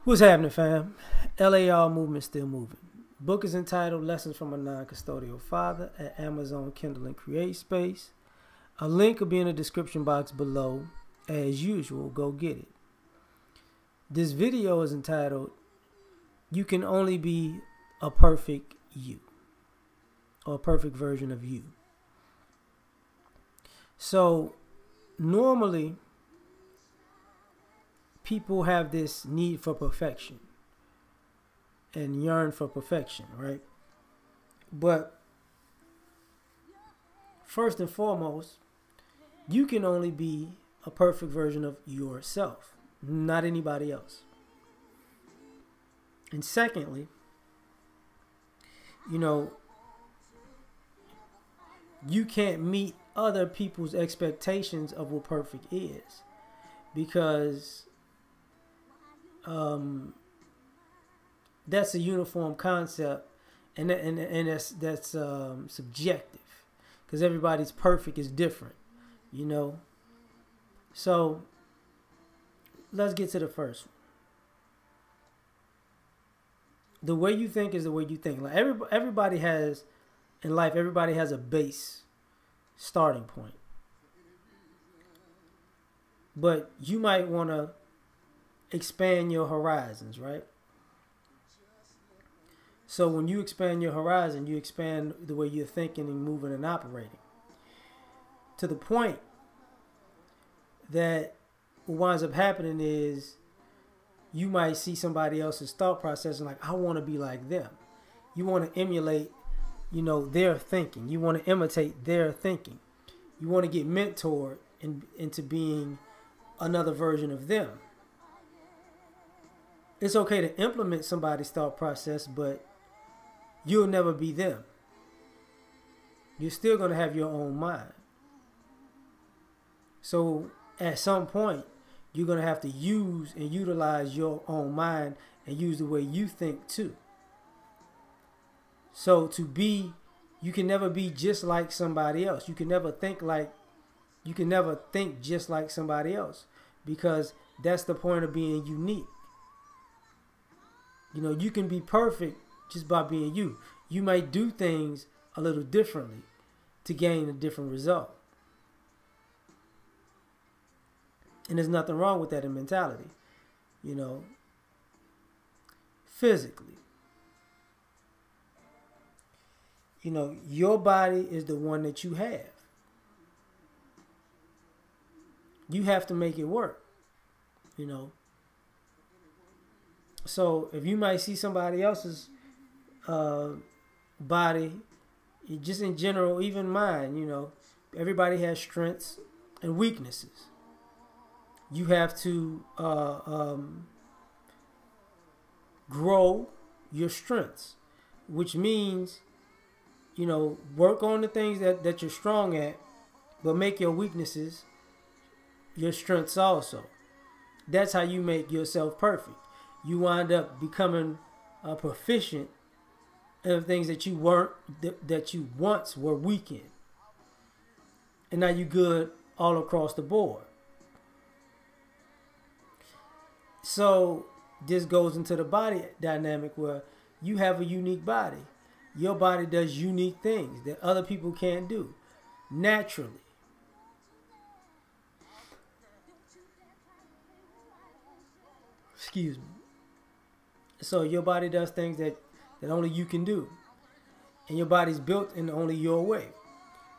What's happening, fam? L.A.R. movement still moving. Book is entitled Lessons from a Non-Custodial Father at Amazon Kindle and Create Space. A link will be in the description box below. As usual, go get it. This video is entitled You Can Only Be a Perfect You, or a perfect version of you. So normally people have this need for perfection and yearn for perfection, right? But first and foremost, you can only be a perfect version of yourself, not anybody else. And secondly, you can't meet other people's expectations of what perfect is, because that's a uniform concept, and that's subjective, because everybody's perfect is different, So let's get to the first one. The way you think is the way you think. Like everybody has in life, everybody has a base starting point, but you might want to expand your horizons, right? So when you expand your horizon, you expand the way you're thinking and moving and operating, to the point that what winds up happening is you might see somebody else's thought process and like, I want to be like them. You want to emulate, their thinking. You want to imitate their thinking. You want to get mentored into being another version of them. It's okay to implement somebody's thought process, but you'll never be them. You're still going to have your own mind. So at some point, you're going to have to use and utilize your own mind and use the way you think too. So you can never be just like somebody else. You can never think just like somebody else, because that's the point of being unique. You can be perfect just by being you. You might do things a little differently to gain a different result. And there's nothing wrong with that in mentality, physically. Your body is the one that you have. You have to make it work, So if you might see somebody else's body, just in general, even mine, everybody has strengths and weaknesses. You have to grow your strengths, which means, work on the things that you're strong at, but make your weaknesses your strengths also. That's how you make yourself perfect. You wind up becoming proficient in things that you weren't, that you once were weak in, and now you're good all across the board. So this goes into the body dynamic, where you have a unique body. Your body does unique things that other people can't do naturally. Excuse me. So your body does things that only you can do. And your body's built in only your way.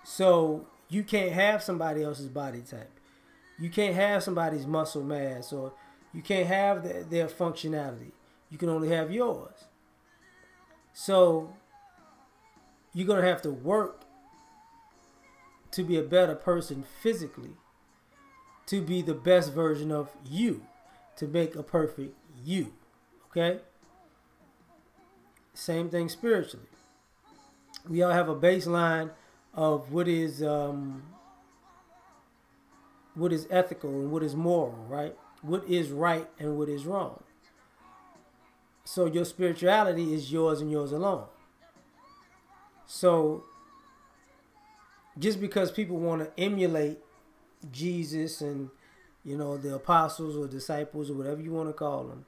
So you can't have somebody else's body type. You can't have somebody's muscle mass, or you can't have their functionality. You can only have yours. So you're going to have to work to be a better person physically, to be the best version of you, to make a perfect you. Okay? Same thing spiritually. We all have a baseline of what is ethical and what is moral, right? What is right and what is wrong. So your spirituality is yours and yours alone. So just because people want to emulate Jesus and the apostles or disciples or whatever you want to call them,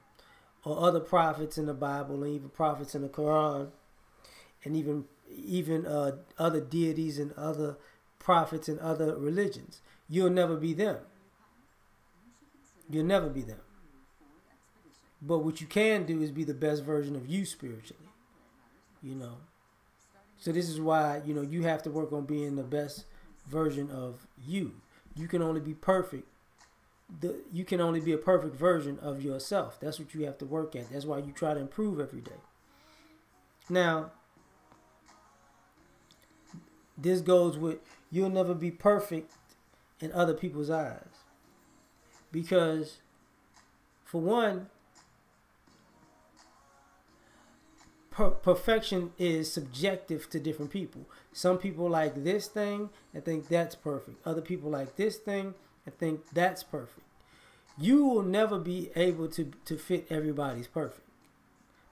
or other prophets in the Bible, and even prophets in the Quran, and even other deities and other prophets in other religions. You'll never be them. You'll never be them. But what you can do is be the best version of you spiritually. So this is why, you have to work on being the best version of you. You can only be perfect. You can only be a perfect version of yourself. That's what you have to work at. That's why you try to improve every day. Now, this goes with, you'll never be perfect in other people's eyes. Because, for one, perfection is subjective to different people. Some people like this thing and think that's perfect. Other people like this thing and think that's perfect. You will never be able to fit everybody's perfect,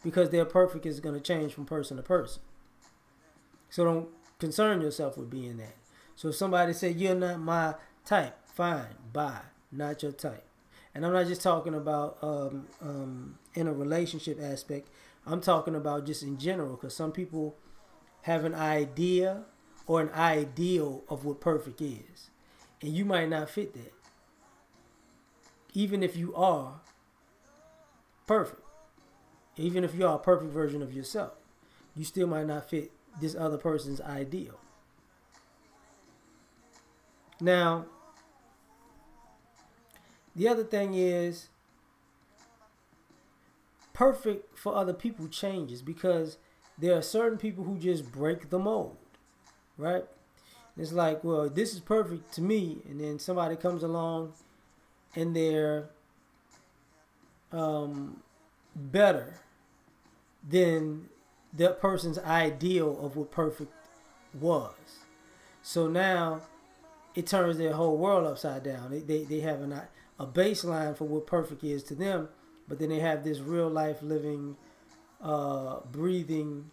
because their perfect is going to change from person to person. So don't concern yourself with being that. So if somebody said, you're not my type, fine, bye, not your type. And I'm not just talking about in a relationship aspect. I'm talking about just in general, because some people have an idea or an ideal of what perfect is, and you might not fit that. Even if you are perfect, even if you are a perfect version of yourself, you still might not fit this other person's ideal. Now, the other thing is, perfect for other people changes, because there are certain people who just break the mold, right? It's like, well, this is perfect to me, and then somebody comes along and they're better than that person's ideal of what perfect was. So now it turns their whole world upside down. They have a baseline for what perfect is to them, but then they have this real life living, breathing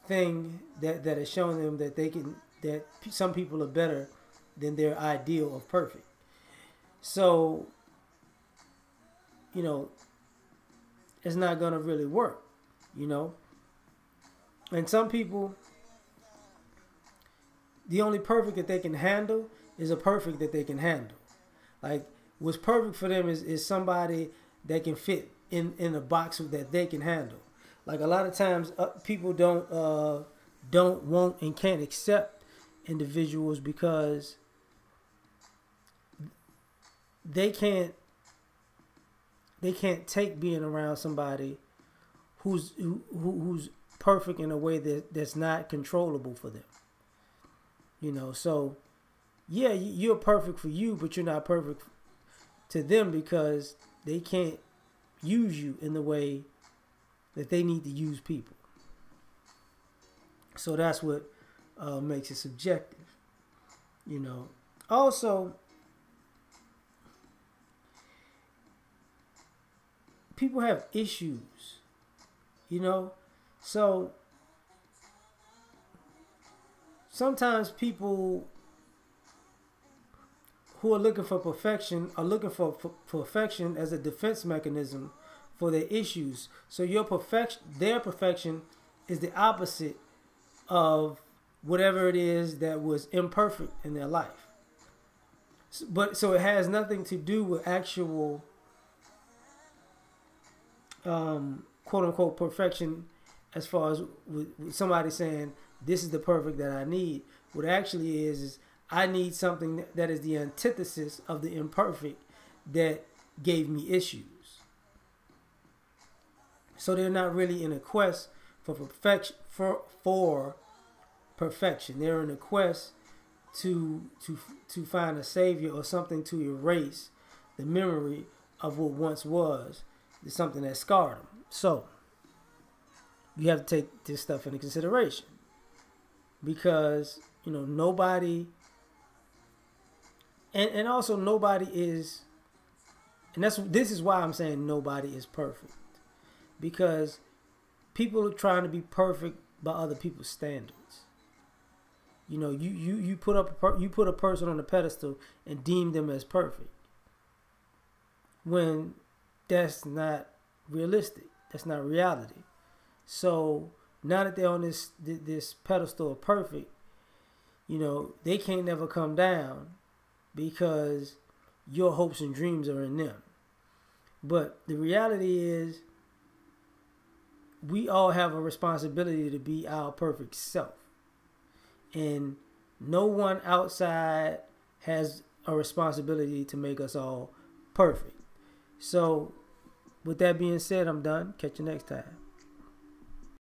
thing that is showing them that some people are better than their ideal of perfect. So, it's not going to really work, And some people, the only perfect that they can handle is a perfect that they can handle. Like, what's perfect for them is somebody that can fit in a box that they can handle. Like, a lot of times people don't want and can't accept individuals because they can't take being around somebody who's perfect in a way that's not controllable for them. So yeah, you're perfect for you, but you're not perfect to them, because they can't use you in the way that they need to use people. So that's what makes it subjective. Also, people have issues, so sometimes people who are looking for perfection are looking for perfection as a defense mechanism for their issues. So their perfection is the opposite of whatever it is that was imperfect in their life. So it has nothing to do with actual quote unquote perfection, as far as with somebody saying this is the perfect that I need. What it actually is I need something that is the antithesis of the imperfect that gave me issues. So they're not really in a quest for perfection. For perfection, they're in a quest to find a savior or something to erase the memory of what once was. It's something that scarred them. So you have to take this stuff into consideration, because nobody, and also nobody is, and this is why I'm saying nobody is perfect, because people are trying to be perfect by other people's standards. You put a person on a pedestal and deem them as perfect, when that's not realistic. That's not reality. So now that they're on this pedestal of perfect, they can't never come down because your hopes and dreams are in them. But the reality is, we all have a responsibility to be our perfect self. And no one outside has a responsibility to make us all perfect. So, with that being said, I'm done. Catch you next time.